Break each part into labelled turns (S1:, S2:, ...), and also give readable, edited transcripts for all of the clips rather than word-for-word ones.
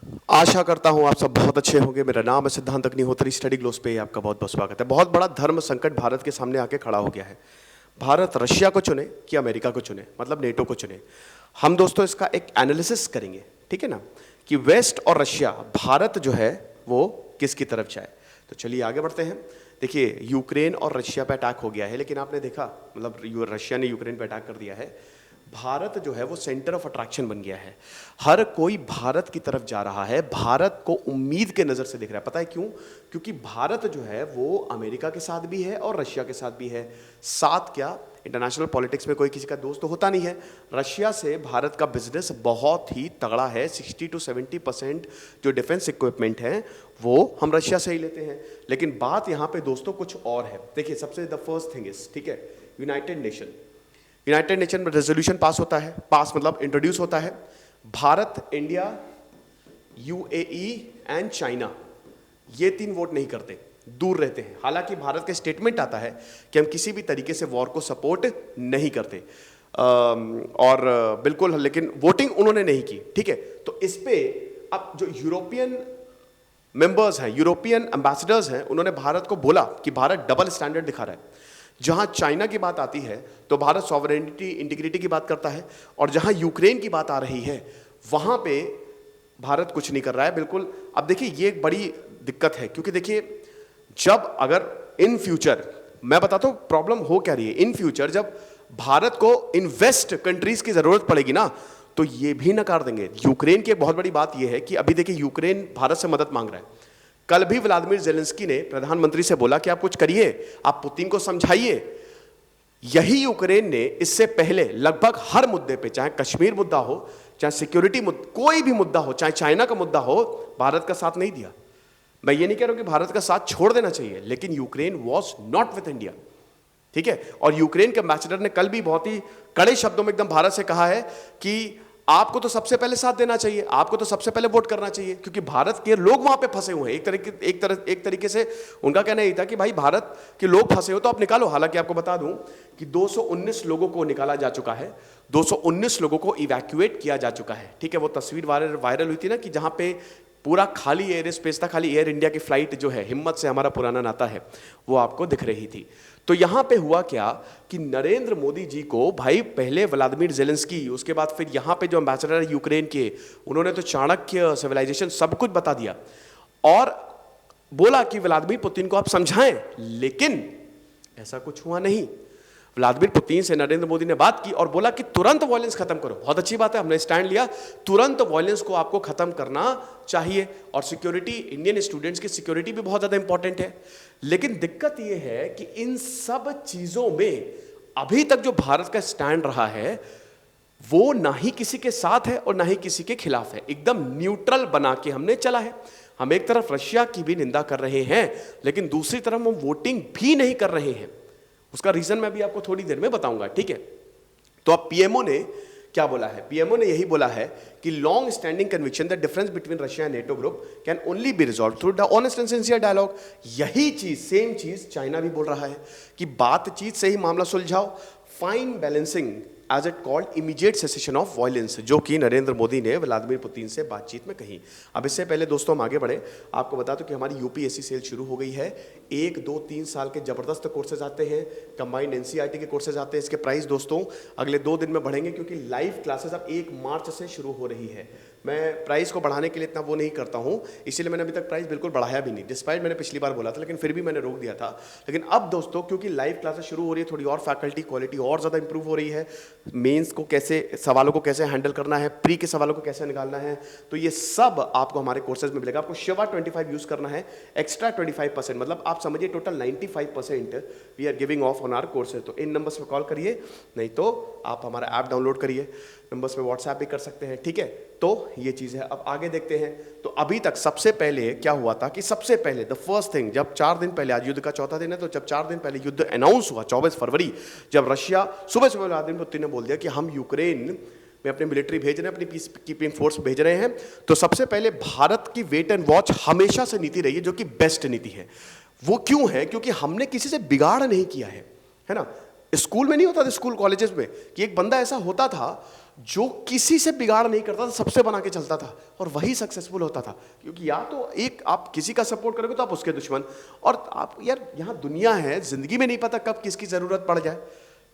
S1: आशा करता हूं आप सब बहुत अच्छे होंगे। मेरा नाम है सिद्धांत अग्निहोत्री। स्टडी ग्लोस पे आपका बहुत बहुत स्वागत है। बहुत बड़ा धर्म संकट भारत के सामने आके खड़ा हो गया है। भारत रशिया को चुने कि अमेरिका को चुने, मतलब नेटो को चुने। हम दोस्तों इसका एक एनालिसिस करेंगे, ठीक है ना, कि वेस्ट और रशिया, भारत जो है वो किसकी तरफ जाए। तो चलिए आगे बढ़ते हैं। देखिए, यूक्रेन और रशिया पे अटैक हो गया है, लेकिन आपने देखा, मतलब रशिया ने यूक्रेन पे अटैक कर दिया है। भारत जो है वो सेंटर ऑफ अट्रैक्शन बन गया है। हर कोई भारत की तरफ जा रहा है, भारत को उम्मीद के नज़र से देख रहा है। पता है क्यों? क्योंकि भारत जो है वो अमेरिका के साथ भी है और रशिया के साथ भी है। साथ क्या, इंटरनेशनल पॉलिटिक्स में कोई किसी का दोस्त तो होता नहीं है। रशिया से भारत का बिजनेस बहुत ही तगड़ा है। 60 to 70% जो डिफेंस इक्विपमेंट है वो हम रशिया से ही लेते हैं। लेकिन बात यहाँ पे दोस्तों कुछ और है। देखिए, सबसे द फर्स्ट थिंग इज, ठीक है, यूनाइटेड नेशन में रेजोल्यूशन पास होता है। पास मतलब इंट्रोड्यूस होता है। Bharat, India, UAE and China, ये तीन वोट नहीं करते, दूर रहते हैं। हालांकि भारत का स्टेटमेंट आता है कि हम किसी भी तरीके से वॉर को सपोर्ट नहीं करते, और बिल्कुल, लेकिन वोटिंग उन्होंने नहीं की, ठीक है। तो इस पे अब जो यूरोपियन मेंबर्स हैं, यूरोपियन एम्बेसडर्स हैं, उन्होंने भारत को बोला कि भारत डबल स्टैंडर्ड दिखा रहा है। जहां चाइना की बात आती है तो भारत सॉवरेनिटी, इंटीग्रिटी की बात करता है, और जहां यूक्रेन की बात आ रही है वहां पे भारत कुछ नहीं कर रहा है, बिल्कुल। अब देखिए, ये एक बड़ी दिक्कत है, क्योंकि देखिए, जब अगर इन फ्यूचर, मैं बताता हूं प्रॉब्लम हो क्या रही है। इन फ्यूचर जब भारत को इन वेस्ट कंट्रीज की जरूरत पड़ेगी ना, तो ये भी नकार देंगे। यूक्रेन की एक बहुत बड़ी बात यह है कि अभी देखिए, यूक्रेन भारत से मदद मांग रहा है। कल भी व्लादिमीर जेलेंस्की ने प्रधानमंत्री से बोला कि आप कुछ करिए, आप पुतिन को समझाइए। यही यूक्रेन ने इससे पहले लगभग हर मुद्दे पे, चाहे कश्मीर मुद्दा हो, चाहे सिक्योरिटी मुद्दा, कोई भी मुद्दा हो, चाहे चाइना का मुद्दा हो, भारत का साथ नहीं दिया। मैं ये नहीं कह रहा हूं कि भारत का साथ छोड़ देना चाहिए, लेकिन Ukraine was not with India, ठीक है। और यूक्रेन के एम्बेसडर ने कल भी बहुत ही कड़े शब्दों में एकदम भारत से कहा है कि आपको तो सबसे पहले साथ देना चाहिए, आपको तो सबसे पहले वोट करना चाहिए, क्योंकि भारत के लोग वहां पे फंसे हुए हैं। एक तरीके से उनका कहना यही था कि भाई, भारत के लोग फंसे हो तो आप निकालो। हालांकि आपको बता दूं कि 219 लोगों को निकाला जा चुका है, 219 लोगों को इवैक्यूएट किया जा चुका है, ठीक है। वो तस्वीर वायरल हुई थी ना, कि जहां पे पूरा खाली एयर स्पेस था, खाली एयर इंडिया की फ्लाइट जो है, हिम्मत से हमारा पुराना नाता है, वो आपको दिख रही थी। तो यहां पे हुआ क्या कि नरेंद्र मोदी जी को, भाई, पहले व्लादिमीर जेलेंस्की, उसके बाद फिर यहां पे जो एम्बेसडर है यूक्रेन के, उन्होंने तो चाणक्य, सिविलाइजेशन, सब कुछ बता दिया और बोला कि व्लादिमीर पुतिन को आप समझाएं, लेकिन ऐसा कुछ हुआ नहीं। व्लादिमीर पुतिन से नरेंद्र मोदी ने बात की और बोला कि तुरंत वॉयलेंस खत्म करो। बहुत अच्छी बात है, हमने स्टैंड लिया, तुरंत वॉयलेंस को आपको खत्म करना चाहिए। और सिक्योरिटी, इंडियन स्टूडेंट्स की सिक्योरिटी भी बहुत ज्यादा इंपॉर्टेंट है। लेकिन दिक्कत यह है कि इन सब चीजों में अभी तक जो भारत का स्टैंड रहा है वो ना ही किसी के साथ है और ना ही किसी के खिलाफ है, एकदम न्यूट्रल बना के हमने चला है। हम एक तरफ रशिया की भी निंदा कर रहे हैं, लेकिन दूसरी तरफ हम वोटिंग भी नहीं कर रहे हैं। उसका रीजन मैं भी आपको थोड़ी देर में बताऊंगा, ठीक है। तो अब पीएमओ ने क्या बोला है? पीएमओ ने यही बोला है कि long standing conviction the difference between Russia and NATO group can only be resolve through the honest and sincere dialogue. यही चीज, सेम चीज चाइना भी बोल रहा है कि बातचीत से ही मामला सुलझाओ, fine balancing as it called immediate cessation of violence, जो कि नरेंद्र मोदी ने व्लादिमीर पुतिन से बातचीत में कही। अब इससे पहले दोस्तों हम आगे बढ़े, आपको बता दो कि हमारी यूपीएससी सेल शुरू हो गई है। 1, 2, 3 साल के जबरदस्त कोर्सेज आते हैं, कंबाइंड एनसीईआरटी के कोर्सेज आते हैं। इसके प्राइस दोस्तों अगले 2 दिन में बढ़ेंगे, क्योंकि लाइव क्लासेस अब 1 मार्च से शुरू हो रही है। मैं प्राइस को बढ़ाने के लिए इतना वो नहीं करता हूं, इसीलिए मैंने अभी तक प्राइस बिल्कुल बढ़ाया भी नहीं, डिस्पाइट मैंने पिछली बार बोला था, लेकिन फिर भी मैंने रोक दिया था। लेकिन अब दोस्तों, क्योंकि लाइव क्लासेस शुरू हो रही है, थोड़ी और फैकल्टी क्वालिटी और ज़्यादा इंप्रूव हो रही है, मेंस को कैसे, सवालों को कैसे हैंडल करना है, प्री के सवालों को कैसे निकालना है, तो ये सब आपको हमारे कोर्सेज में मिलेगा। आपको शिवा 25 यूज़ करना है, एक्स्ट्रा 25%, मतलब आप समझिए total 95% we are giving off on our courses. तो इन नंबर्स पे कॉल करिए, नहीं तो आप हमारा ऐप डाउनलोड करिए, नंबर्स पे व्हाट्सएप भी कर सकते हैं, ठीक है। तो ये चीज़ है। अब आगे देखते हैं। तो अभी तक सबसे पहले क्या हुआ था कि सबसे पहले द फर्स्ट थिंग, जब 4 दिन पहले, आज युद्ध का चौथा दिन है, तो जब 4 दिन पहले युद्ध अनाउंस हुआ 24 फरवरी, जब रशिया सुबह सुबह व्लादिमीर पुतिन ने बोल दिया कि हम यूक्रेन में अपने मिलिट्री भेज रहे हैं, अपनी पीस कीपिंग फोर्स भेज रहे हैं, तो सबसे पहले भारत की वेट एंड वॉच हमेशा से नीति रही है, जो कि बेस्ट नीति है। वो क्यों है? क्योंकि हमने किसी से बिगाड़ नहीं किया है ना। स्कूल में नहीं होता था, स्कूल कॉलेजेस में, कि एक बंदा ऐसा होता था जो किसी से बिगाड़ नहीं करता था, सबसे बना के चलता था और वही सक्सेसफुल होता था। क्योंकि या तो एक आप किसी का सपोर्ट करोगे तो आप उसके दुश्मन, और आप यार यहाँ दुनिया है, जिंदगी में नहीं पता कब किसकी जरूरत पड़ जाए,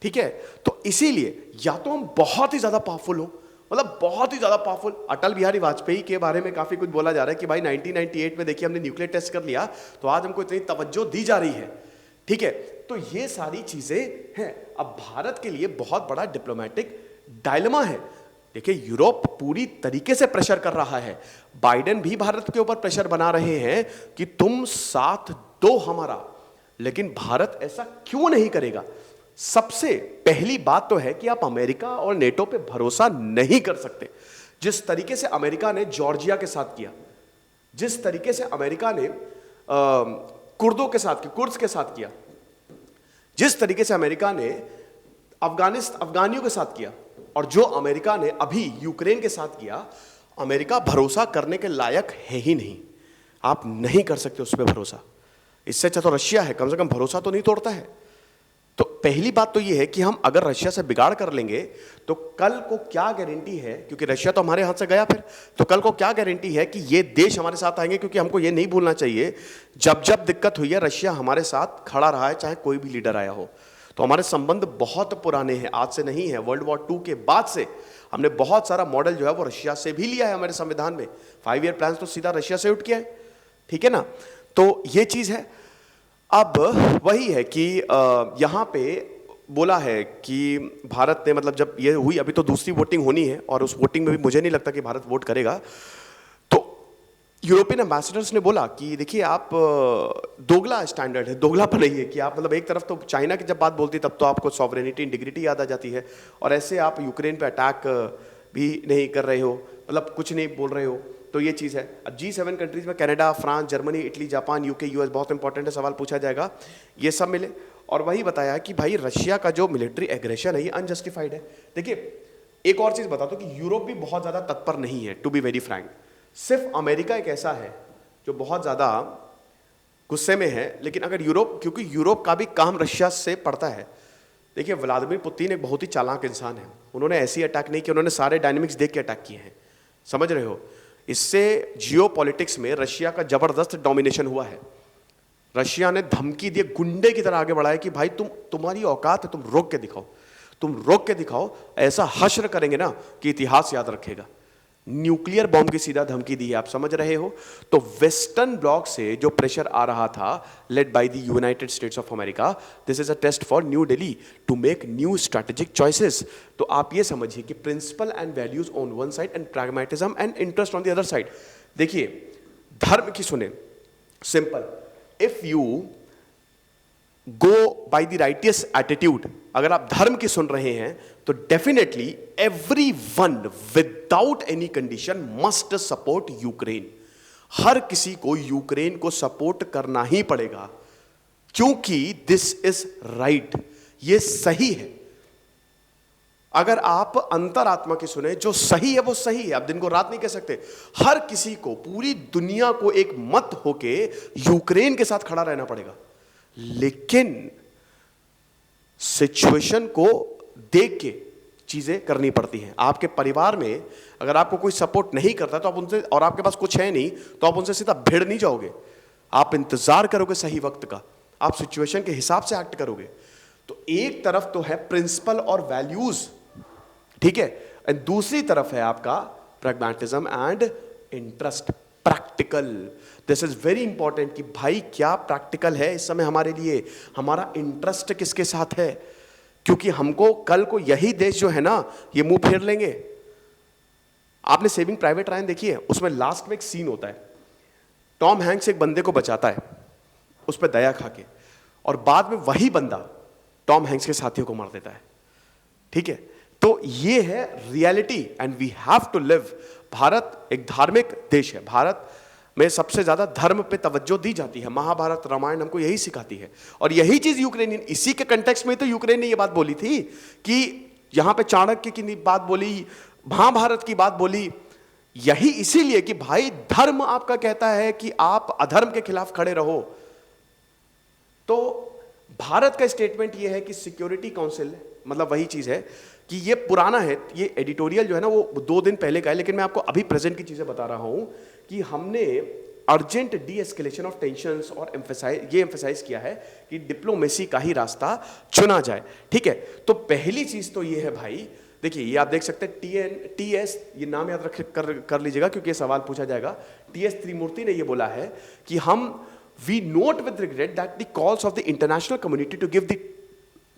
S1: ठीक है। तो इसीलिए या तो हम बहुत ही ज्यादा पावरफुल हो, मतलब बहुत ही ज्यादा पावरफुल। अटल बिहारी वाजपेयी के बारे में काफी कुछ बोला जा रहा है कि भाई 1998 में देखिए हमने न्यूक्लियर टेस्ट कर लिया तो आज हमको इतनी तवज्जो दी जा रही है, ठीक है। तो ये सारी चीजें हैं। अब भारत के लिए बहुत बड़ा डिप्लोमेटिक डायलेमा है। देखिए यूरोप पूरी तरीके से प्रेशर कर रहा है, बाइडेन भी भारत के ऊपर प्रेशर बना रहे हैं कि तुम साथ दो हमारा, लेकिन भारत ऐसा क्यों नहीं करेगा। सबसे पहली बात तो है कि आप अमेरिका और नेटो पे भरोसा नहीं कर सकते। जिस तरीके से अमेरिका ने जॉर्जिया के साथ किया, जिस तरीके से अमेरिका ने कुर्दों के साथ किया, कुर्द्स के साथ किया, जिस तरीके से अमेरिका ने अफगानियों के साथ किया, और जो अमेरिका ने अभी यूक्रेन के साथ किया, अमेरिका भरोसा करने के लायक है ही नहीं। आप नहीं कर सकते उस पर भरोसा। इससे अच्छा तो रशिया है, कम से कम भरोसा तो नहीं तोड़ता है। तो पहली बात तो यह है कि हम अगर रशिया से बिगाड़ कर लेंगे तो कल को क्या गारंटी है, क्योंकि रशिया तो हमारे हाथ से गया फिर, तो कल को क्या गारंटी है कि ये देश हमारे साथ आएंगे। क्योंकि हमको ये नहीं भूलना चाहिए, जब जब दिक्कत हुई है रशिया हमारे साथ खड़ा रहा है, चाहे कोई भी लीडर आया हो। तो हमारे संबंध बहुत पुराने हैं, आज से नहीं है। वर्ल्ड वॉर 2 के बाद से हमने बहुत सारा मॉडल जो है वो रशिया से भी लिया है हमारे संविधान में। 5 ईयर प्लान तो सीधा रशिया से उठ के है, ठीक है ना। तो ये चीज है। अब वही है कि यहां पे बोला है कि भारत ने, मतलब जब ये हुई, अभी तो दूसरी वोटिंग होनी है और उस वोटिंग में भी मुझे नहीं लगता कि भारत वोट करेगा। तो यूरोपियन एम्बेसडर्स ने बोला कि देखिए आप दोगला स्टैंडर्ड है, दोगलापन है कि आप, मतलब एक तरफ तो चाइना की जब बात बोलती तब तो आपको सॉवरेनिटी इंटीग्रिटी याद आ जाती है, और ऐसे आप यूक्रेन पे अटैक भी नहीं कर रहे हो, मतलब कुछ नहीं बोल रहे हो। तो ये चीज़ है। अब G7 कंट्रीज में Canada, France, Germany, Italy, Japan, UK, US, बहुत इंपॉर्टेंट है, सवाल पूछा जाएगा, ये सब मिले। और वही बताया कि भाई रशिया का जो मिलिट्री एग्रेशन है ये अनजस्टिफाइड है। देखिए एक और चीज़ बता दो कि यूरोप भी बहुत ज़्यादा तत्पर नहीं है, टू बी वेरी फ्रैंक। सिर्फ अमेरिका एक ऐसा है जो बहुत ज़्यादा गुस्से में है। लेकिन अगर यूरोप, क्योंकि यूरोप का भी काम रशिया से पड़ता है। देखिए व्लादिमीर पुतिन एक बहुत ही चालाक इंसान है, उन्होंने ऐसी अटैक नहीं किया, उन्होंने सारे डायनेमिक्स देख के अटैक किए हैं, समझ रहे हो। इससे जियोपॉलिटिक्स में रशिया का जबरदस्त डोमिनेशन हुआ है। रशिया ने धमकी दी, गुंडे की तरह आगे बढ़ाया कि भाई तुम्हारी औकात है, तुम रोक के दिखाओ, तुम रोक के दिखाओ, ऐसा हश्र करेंगे ना कि इतिहास याद रखेगा। न्यूक्लियर बॉम्ब की सीधा धमकी दी है, आप समझ रहे हो। तो वेस्टर्न ब्लॉक से जो प्रेशर आ रहा था, led by the United States of America, this is a test for New Delhi to make new strategic choices. तो आप ये समझिए कि principle and values on one side and pragmatism and interest on the other side. देखिए धर्म की सुने, simple, if you go by the righteous attitude, अगर आप धर्म की सुन रहे हैं तो definitely everyone without any condition must support Ukraine. हर किसी को यूक्रेन को सपोर्ट करना ही पड़ेगा, क्योंकि दिस इज राइट, ये सही है। अगर आप अंतरात्मा की सुने, जो सही है वो सही है, आप दिन को रात नहीं कह सकते। हर किसी को, पूरी दुनिया को एक मत होके यूक्रेन के साथ खड़ा रहना पड़ेगा। लेकिन सिचुएशन को देख के चीजें करनी पड़ती हैं। आपके परिवार में अगर आपको कोई सपोर्ट नहीं करता तो आप उनसे, और आपके पास कुछ है नहीं, तो आप उनसे सीधा भिड़ नहीं जाओगे, आप इंतजार करोगे सही वक्त का, आप सिचुएशन के हिसाब से एक्ट करोगे। तो एक तरफ तो है प्रिंसिपल और वैल्यूज, ठीक है, एंड दूसरी तरफ है आपका pragmatism and interest, practical. This is very important कि भाई क्या प्रैक्टिकल है इस समय हमारे लिए, हमारा इंटरेस्ट किसके साथ है, क्योंकि हमको कल को यही देश जो है ना ये मुंह फेर लेंगे। आपने सेविंग प्राइवेट रायन देखी है, उसमें लास्ट में एक सीन होता है, टॉम हैंक्स एक बंदे को बचाता है उस पर दया खा के, और बाद में वही बंदा टॉम हैंक्स के साथियों को मार देता है, ठीक है। तो ये है reality and we have to live. Bharat एक धार्मिक देश है, भारत में सबसे ज्यादा धर्म पे तवज्जो दी जाती है, महाभारत रामायण हमको यही सिखाती है। और यही चीज यूक्रेनियन, इसी के कंटेक्स्ट में तो यूक्रेन ने ये बात बोली थी कि यहां पे चाणक्य की बात बोली, महाभारत की बात बोली, यही इसीलिए कि भाई धर्म आपका कहता है कि आप अधर्म के खिलाफ खड़े रहो। तो भारत का स्टेटमेंट यह है कि सिक्योरिटी काउंसिल, मतलब वही चीज है कि ये पुराना है, ये एडिटोरियल जो है ना वो 2 दिन पहले का है, लेकिन मैं आपको अभी प्रेजेंट की चीजें बता रहा हूं कि हमने urgent D escalation of tensions और एम्फेसाइज किया है कि डिप्लोमेसी का ही रास्ता चुना जाए। ठीक है, तो पहली चीज तो ये है भाई, देखिए ये आप देख सकते हैं TS, ये नाम याद रख कर लीजिएगा क्योंकि ये सवाल पूछा जाएगा। TS त्रिमूर्ति ने ये बोला है कि we note with regret that the calls of the international community to give the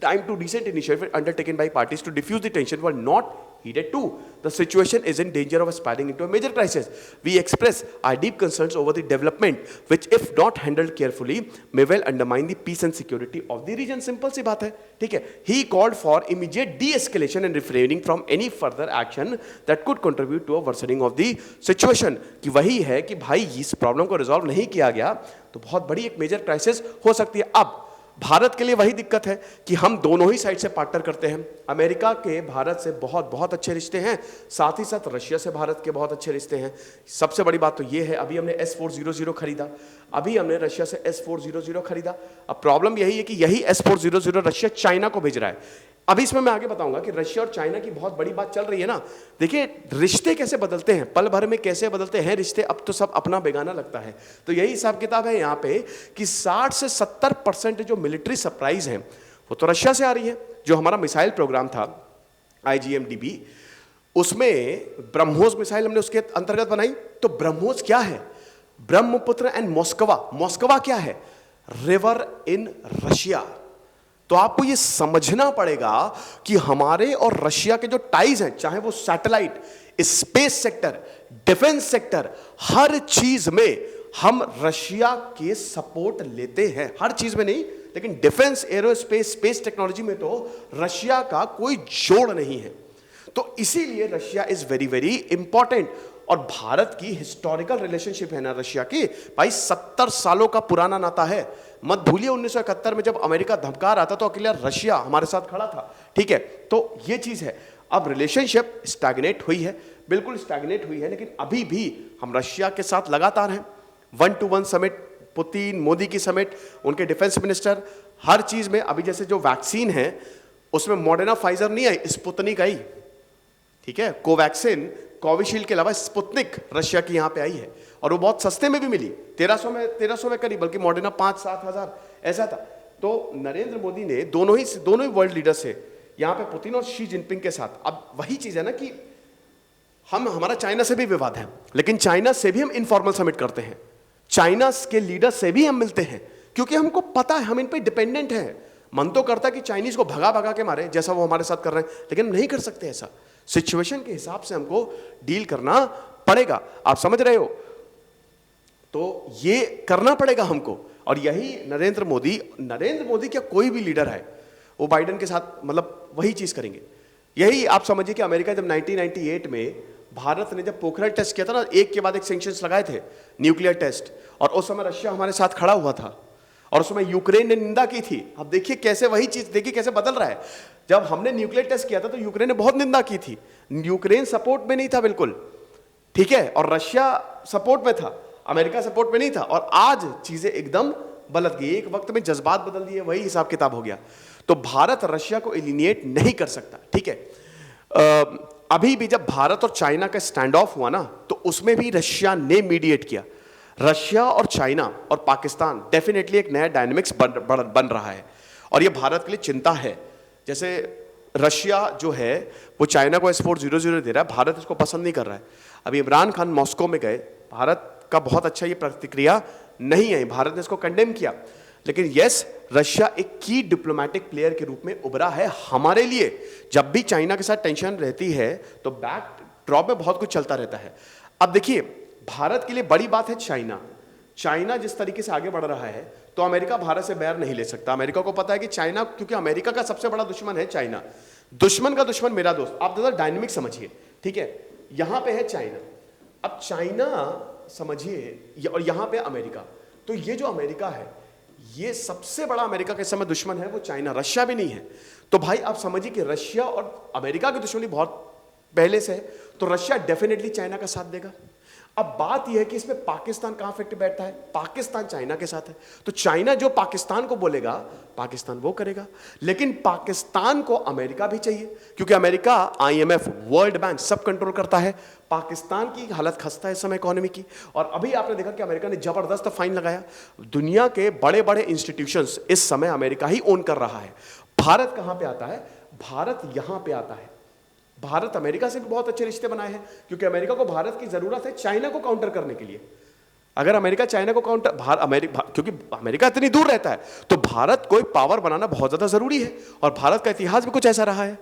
S1: time to recent initiatives undertaken by parties to diffuse the tension were not heeded too. The situation is in danger of spiraling into a major crisis. We express our deep concerns over the development, which, if not handled carefully, may well undermine the peace and security of the region. Simple सी बात है, ठीक है। He called for immediate de-escalation and refraining from any further action that could contribute to a worsening of the situation. कि वही है कि भाई इस प्रॉब्लम को रिजॉल्व नहीं किया गया तो बहुत बड़ी एक मेजर क्राइसिस हो सकती है। अब भारत के लिए वही दिक्कत है कि हम दोनों ही साइड से पार्टनर करते हैं। अमेरिका के भारत से बहुत बहुत अच्छे रिश्ते हैं, साथ ही साथ रशिया से भारत के बहुत अच्छे रिश्ते हैं। सबसे बड़ी बात तो ये है, अभी हमने S-400 खरीदा, अभी हमने रशिया से S-400 खरीदा। अब प्रॉब्लम यही है कि यही S-400 रशिया चाइना को भेज रहा है। अभी इसमें मैं आगे बताऊंगा कि रशिया और चाइना की बहुत बड़ी बात चल रही है ना। देखिए रिश्ते कैसे बदलते हैं, पल भर में कैसे बदलते हैं रिश्ते, अब तो सब अपना बेगाना लगता है। तो यही हिसाब किताब है यहाँ पे कि 60 से 70% जो मिलिट्री सप्लाईज हैं वो तो रशिया से आ रही है। जो हमारा मिसाइल प्रोग्राम था IGM-DB, उसमें ब्रह्मोस मिसाइल हमने उसके अंतर्गत बनाई। तो ब्रह्मोस क्या है? ब्रह्मपुत्र एंड मॉस्कवा। मॉस्कवा क्या है? River in Russia. तो आपको यह समझना पड़ेगा कि हमारे और रशिया के जो टाइज हैं, चाहे वो satellite, space sector, defence sector, हर चीज में हम रशिया के सपोर्ट लेते हैं। हर चीज में नहीं, लेकिन डिफेंस, एरोस्पेस, स्पेस टेक्नोलॉजी में तो रशिया का कोई जोड़ नहीं है। तो इसीलिए Russia is very very important. और भारत की हिस्टोरिकल रिलेशनशिप है ना रशिया की, भाई 70 सालों का पुराना नाता है। मत भूलिए 1971 में जब अमेरिका धमका रहा था तो अकेला रशिया हमारे साथ खड़ा था। ठीक है, तो ये चीज है। अब रिलेशनशिप स्टैग्नेट हुई है, बिल्कुल स्टैग्नेट हुई है, लेकिन अभी भी हम रशिया के साथ लगातार हैं। 1-to-1 समिट, पुतिन मोदी की समिट, उनके डिफेंस मिनिस्टर, हर चीज में। अभी जैसे जो वैक्सीन है उसमें मॉडर्ना, फाइजर नहीं आई, स्पुतनिक आई। ठीक है, कोवैक्सिन, कोविशील्ड के अलावा स्पुतनिक रशिया की यहां पे आई है और वो बहुत सस्ते में भी मिली, 1300 में करीब, बल्कि मॉडर्ना 5-7 हजार ऐसा था। तो नरेंद्र मोदी ने दोनों ही वर्ल्ड लीडर से यहां पे पुतिन और शी जिनपिंग के साथ। अब वही चीज है ना कि हमारा चाइना से भी विवाद है, लेकिन चाइना से भी हम इनफॉर्मल समिट करते हैं, चाइना के लीडर से भी हम मिलते हैं, क्योंकि हमको पता है हम इन पे डिपेंडेंट हैं। मन तो करता है कि चाइनीज को भगा भगा के मारे, जैसा वो हमारे साथ कर रहे हैं, लेकिन हम नहीं कर सकते ऐसा। सिचुएशन के हिसाब से हमको डील करना पड़ेगा, आप समझ रहे हो? तो ये करना पड़ेगा हमको। और यही नरेंद्र मोदी क्या कोई भी लीडर है, वो बाइडेन के साथ मतलब वही चीज करेंगे। यही आप समझिए कि अमेरिका जब 1998 में भारत ने जब पोखरण टेस्ट किया था ना, एक के बाद एक सैंक्शंस लगाए थे, न्यूक्लियर टेस्ट, और उस समय रशिया हमारे साथ खड़ा हुआ था और उस समय यूक्रेन ने निंदा की थी। अब देखिए कैसे वही चीज, देखिए कैसे बदल रहा है। जब हमने न्यूक्लियर टेस्ट किया था तो यूक्रेन ने बहुत निंदा की थी, यूक्रेन सपोर्ट में नहीं था बिल्कुल, ठीक है, और रशिया सपोर्ट में था, अमेरिका सपोर्ट में नहीं था। और आज चीजें एकदम बदल गई, एक वक्त में जज्बात बदल दिए, वही हिसाब किताब हो गया। तो भारत रशिया को एलिनिएट नहीं कर सकता, ठीक है। अभी भी जब भारत और चाइना का स्टैंड ऑफ हुआ ना, तो उसमें भी रशिया ने मीडिएट किया। रशिया और चाइना और पाकिस्तान डेफिनेटली एक नया डायनेमिक्स बन रहा है, और यह भारत के लिए चिंता है। जैसे रशिया जो है वो चाइना को S-400 दे रहा है, भारत इसको पसंद नहीं कर रहा है। अभी इमरान खान मॉस्को में गए, भारत का बहुत अच्छा ये प्रतिक्रिया नहीं आई, भारत ने इसको कंडेम किया। लेकिन यस, रशिया एक की डिप्लोमेटिक प्लेयर के रूप में उभरा है हमारे लिए। जब भी चाइना के साथ टेंशन रहती है तो बैक ड्रॉप में बहुत कुछ चलता रहता है। अब देखिए भारत के लिए बड़ी बात है चाइना जिस तरीके से आगे बढ़ रहा है, तो अमेरिका भारत से बैर नहीं ले सकता। अमेरिका को पता है कि चाइना, क्योंकि अमेरिका का सबसे बड़ा दुश्मन है चाइना, दुश्मन का दुश्मन मेरा दोस्त। आप जरा डायनेमिक समझिए, ठीक है, यहां पे है चाइना, अब चाइना समझिए, और यहां पे अमेरिका। तो ये जो अमेरिका है, ये सबसे बड़ा अमेरिका के समय दुश्मन है वो चाइना, रशिया भी नहीं है। तो भाई आप समझिए कि रशिया और अमेरिका की दुश्मनी बहुत पहले से है, तो रशिया डेफिनेटली चाइना का साथ देगा। अब बात यह है कि इसमें पाकिस्तान कहां फिट बैठता है? पाकिस्तान चाइना के साथ है, तो चाइना जो पाकिस्तान को बोलेगा पाकिस्तान वो करेगा। लेकिन पाकिस्तान को अमेरिका भी चाहिए, क्योंकि अमेरिका IMF, वर्ल्ड बैंक सब कंट्रोल करता है। पाकिस्तान की हालत खस्ता है इस समय इकोनॉमी की, और अभी आपने देखा कि अमेरिका ने जबरदस्त फाइन लगाया। दुनिया के बड़े बड़े इंस्टीट्यूशंस इस समय अमेरिका ही ओन कर रहा है। भारत कहां पे आता है? भारत यहां पे आता है। भारत अमेरिका से भी बहुत अच्छे रिश्ते बनाए हैं, क्योंकि अमेरिका को भारत की जरूरत है चाइना को काउंटर करने के लिए। अगर अमेरिका चाइना को क्योंकि अमेरिका इतनी दूर रहता है, तो भारत को एक पावर बनाना बहुत ज्यादा जरूरी है, और भारत का इतिहास भी कुछ ऐसा रहा है,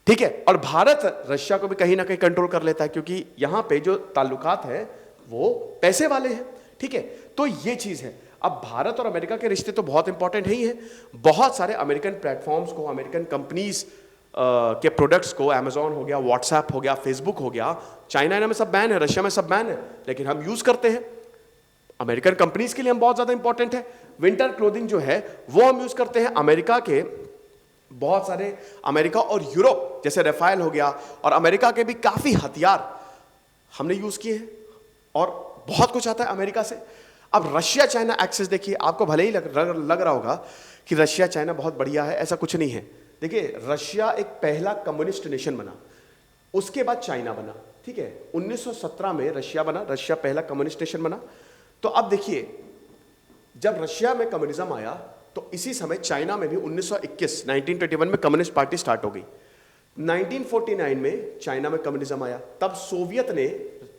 S1: ठीक है। और भारत रशिया को भी कहीं ना कहीं कंट्रोल कर लेता है, क्योंकि यहां पे जो ताल्लुकात है वो पैसे वाले हैं, ठीक है। तो ये चीज है। अब भारत और अमेरिका के रिश्ते तो बहुत इंपॉर्टेंट ही हैं। बहुत सारे अमेरिकन प्लेटफॉर्म्स को, अमेरिकन कंपनीज के प्रोडक्ट्स को, अमेजॉन हो गया, व्हाट्सएप हो गया, फेसबुक हो गया, चाइना में सब बैन है, रशिया में सब बैन है, लेकिन हम यूज करते हैं। अमेरिकन कंपनीज के लिए हम बहुत ज्यादा इंपॉर्टेंट है। विंटर क्लोथिंग जो है वो हम यूज करते हैं। अमेरिका के बहुत सारे, अमेरिका और यूरोप जैसे राफेल हो गया, और अमेरिका के भी काफी हथियार हमने यूज किए हैं, और बहुत कुछ आता है अमेरिका से। अब रशिया चाइना एक्सेस देखिए, आपको भले ही लग रहा होगा कि रशिया चाइना बहुत बढ़िया है, ऐसा कुछ नहीं है। देखिए, रशिया एक पहला कम्युनिस्ट नेशन बना, उसके बाद चाइना बना, ठीक है। 1917 में रशिया बना, रशिया पहला कम्युनिस्ट नेशन बना। तो अब देखिए, जब रशिया में कम्युनिज्म आया, तो इसी समय चाइना में भी 1921 में कम्युनिस्ट पार्टी स्टार्ट हो गई। 1949 में चाइना में कम्युनिज्म आया, तब सोवियत ने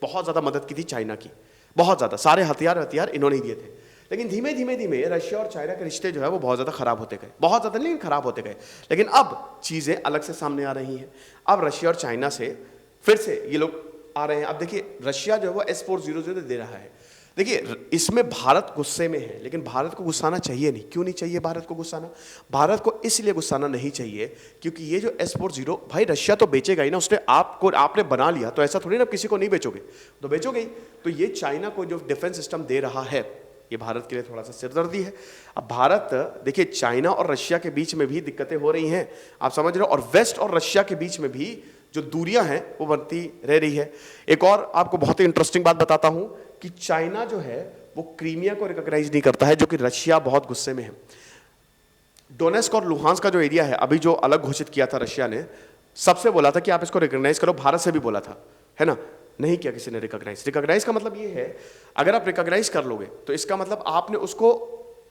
S1: बहुत ज्यादा मदद की थी चाइना की, बहुत ज्यादा, सारे हथियार इन्होंने ही दिए थे। लेकिन धीमे धीमे रशिया और चाइना के रिश्ते जो है वो बहुत ज्यादा खराब होते गए, बहुत ज्यादा नहीं, खराब होते गए। लेकिन अब चीजें अलग से सामने आ रही हैं। अब रशिया और चाइना से फिर से ये लोग आ रहे हैं। अब देखिए, रशिया जो है वो S-400 दे रहा है। देखिए, इसमें भारत गुस्से में है, लेकिन भारत को गुस्साना चाहिए नहीं। क्यों नहीं चाहिए भारत को गुस्साना? भारत को इसलिए गुस्साना नहीं चाहिए क्योंकि ये जो S-400, भाई रशिया तो बेचेगा ही ना, उसने आपने बना लिया, तो ऐसा थोड़ी ना किसी को नहीं बेचोगे, तो बेचोगे ही। तो ये चाइना को जो डिफेंस सिस्टम दे रहा है, ये भारत के लिए थोड़ा सा सिरदर्दी है। अब भारत, देखिए, चाइना और रशिया के बीच में भी दिक्कतें हो रही हैं, आप समझ रहे हो, और वेस्ट और रशिया के बीच में भी जो दूरियां हैं वो बनती रह रही है। एक और आपको बहुत ही इंटरेस्टिंग बात बताता हूं कि चाइना जो है वो क्रीमिया को रिकॉग्नाइज नहीं करता है, जो कि रशिया बहुत गुस्से में है। डोनेस्क और लुहांस्क का जो एरिया है, अभी जो अलग घोषित किया था रशिया ने, सबसे बोला था कि आप इसको रिकॉग्नाइज करो, भारत से भी बोला था, है ना, नहीं किया किसी ने रिकॉग्नाइज। रिकॉग्नाइज का मतलब ये है, अगर आप रिकॉग्नाइज कर लोगे तो इसका मतलब आपने उसको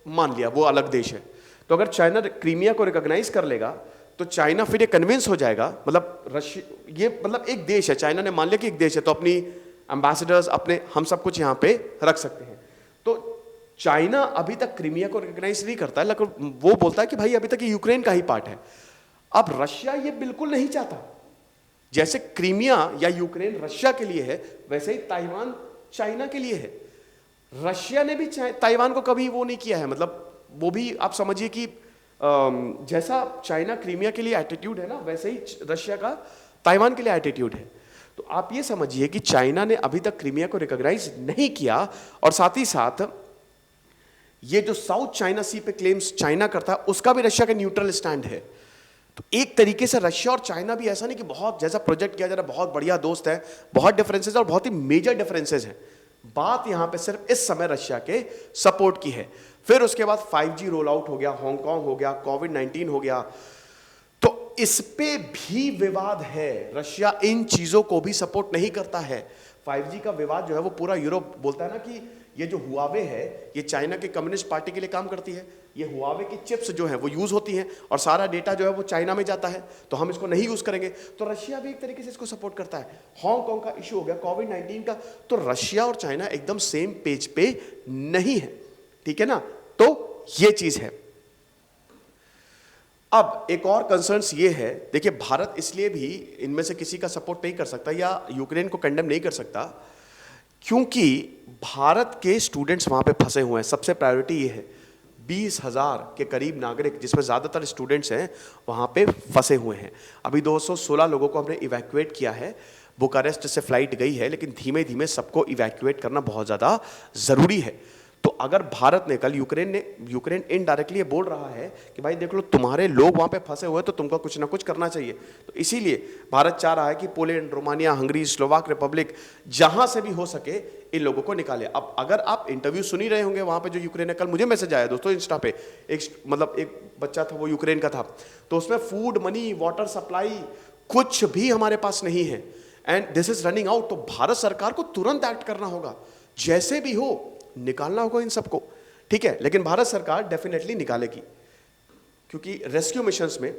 S1: मान लिया, वो अलग देश है। तो अगर चाइना क्रीमिया को रिकॉग्नाइज कर लेगा तो चाइना फिर ये कन्विंस हो जाएगा, मतलब रशिया, ये मतलब एक देश है, चाइना ने मान लिया कि एक देश है, तो अपनी एम्बेसडर्स, अपने हम सब कुछ यहाँ पे रख सकते हैं। तो चाइना अभी तक क्रीमिया को रिकॉग्नाइज नहीं करता है, लेकिन वो बोलता है कि भाई अभी तक ये यूक्रेन का ही पार्ट है। अब रशिया ये बिल्कुल नहीं चाहता। जैसे क्रीमिया या यूक्रेन रशिया के लिए है, वैसे ही ताइवान चाइना के लिए है। रशिया ने भी ताइवान को कभी वो नहीं किया है, मतलब वो भी आप समझिए कि जैसा चाइना क्रीमिया के लिए एटीट्यूड है ना, वैसे ही रशिया का ताइवान के लिए एटीट्यूड है। तो आप ये समझिए कि चाइना ने अभी तक क्रीमिया को रिकॉग्नाइज नहीं किया, और साथ ही साथ ये जो साउथ चाइना सी पे क्लेम्स चाइना करता है, उसका भी रशिया का न्यूट्रल स्टैंड है। तो एक तरीके से रशिया और चाइना भी ऐसा नहीं कि बहुत जैसा प्रोजेक्ट किया जा रहा है, बहुत बढ़िया दोस्त है, बहुत डिफरेंसेस और बहुत ही मेजर डिफरेंसेस हैं। बात यहां पे सिर्फ इस समय रशिया के सपोर्ट की है। फिर उसके बाद 5G रोल आउट हो गया, हांगकांग हो गया, कोविड-19 हो गया, तो इस पे भी विवाद है। रशिया इन चीजों को भी सपोर्ट नहीं करता है। 5G का विवाद जो है वो पूरा यूरोप बोलता है ना कि ये जो हुआवे है, ये चाइना की कम्युनिस्ट पार्टी के लिए काम करती है, ये हुआवे की चिप्स जो है वो यूज होती हैं, और सारा डेटा जो है वो चाइना में जाता है, तो हम इसको नहीं यूज करेंगे। तो रशिया भी एक तरीके से इसको सपोर्ट करता है। हांगकांग का इशू हो गया, कोविड-19 का, तो रशिया और चाइना एकदम सेम पेज पे नहीं है, ठीक है ना। तो ये चीज है। अब एक और कंसर्न्स ये है, देखिए, भारत इसलिए भी इनमें से किसी का सपोर्ट नहीं कर सकता या यूक्रेन को कंडेम नहीं कर सकता क्योंकि भारत के स्टूडेंट्स वहां पे फंसे हुए हैं। सबसे प्रायोरिटी ये है, 20,000 के करीब नागरिक, जिसमें ज़्यादातर स्टूडेंट्स हैं, वहाँ पे फंसे हुए हैं। अभी 216 लोगों को हमने इवैक्यूएट किया है, बुकारेस्ट से फ्लाइट गई है, लेकिन धीमे धीमे सबको इवैक्यूएट करना बहुत ज़्यादा ज़रूरी है। तो अगर भारत ने कल यूक्रेन इनडायरेक्टली ये बोल रहा है कि भाई देख लो तुम्हारे लोग वहां पे फंसे हुए तो तुमको कुछ ना कुछ करना चाहिए, तो इसीलिए भारत चाह रहा है कि Poland, Romania, Hungary, Slovak Republic जहां से भी हो सके इन लोगों को निकाले। अब अगर आप इंटरव्यू सुन ही रहे होंगे वहां पे जो यूक्रेन है, कल मुझे मैसेज आया दोस्तों इंस्टा पे, एक बच्चा था वो यूक्रेन का था, तो उसमें फूड, मनी, वाटर सप्लाई कुछ भी हमारे पास नहीं है and this is running out. तो भारत सरकार को तुरंत एक्ट करना होगा, जैसे भी हो निकालना होगा इन सबको, ठीक है। लेकिन भारत सरकार डेफिनेटली निकालेगी क्योंकि रेस्क्यू मिशंस में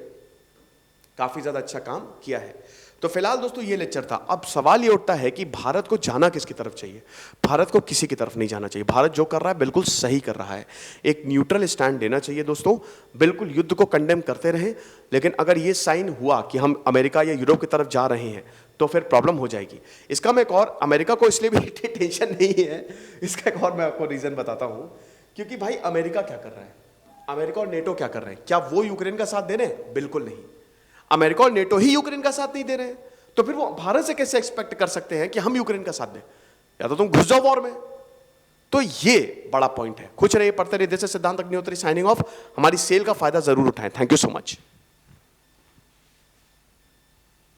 S1: काफी ज्यादा अच्छा काम किया है। तो फिलहाल दोस्तों ये लेक्चर था। अब सवाल ये उठता है कि भारत को जाना किसकी तरफ चाहिए। भारत को किसी की तरफ नहीं जाना चाहिए। भारत जो कर रहा है बिल्कुल सही कर रहा है। एक न्यूट्रल स्टैंड लेना चाहिए दोस्तों, बिल्कुल युद्ध को कंडेम करते रहें, लेकिन अगर ये साइन हुआ कि हम अमेरिका या यूरोप की तरफ जा रहे हैं तो फिर प्रॉब्लम हो जाएगी। इसका मैं एक और, अमेरिका को इसलिए भी टेंशन नहीं है, इसका एक और मैं आपको रीजन बताता हूं, क्योंकि भाई अमेरिका क्या कर रहा है, अमेरिका और नेटो क्या कर रहे हैं, क्या वो यूक्रेन का साथ दे रहे हैं? बिल्कुल नहीं। अमेरिका और नेटो ही यूक्रेन का साथ नहीं दे रहे हैं, तो फिर वो भारत से कैसे एक्सपेक्ट कर सकते हैं कि हम यूक्रेन का साथ दें? या तो तुम घुस जाओ वॉर में। तो ये बड़ा पॉइंट है। खुश रहिए, पढ़ते रहिए। दिस इज सिद्धांत अग्निहोत्री साइनिंग ऑफ। हमारी सेल का फायदा जरूर उठाएं। Thank you so much.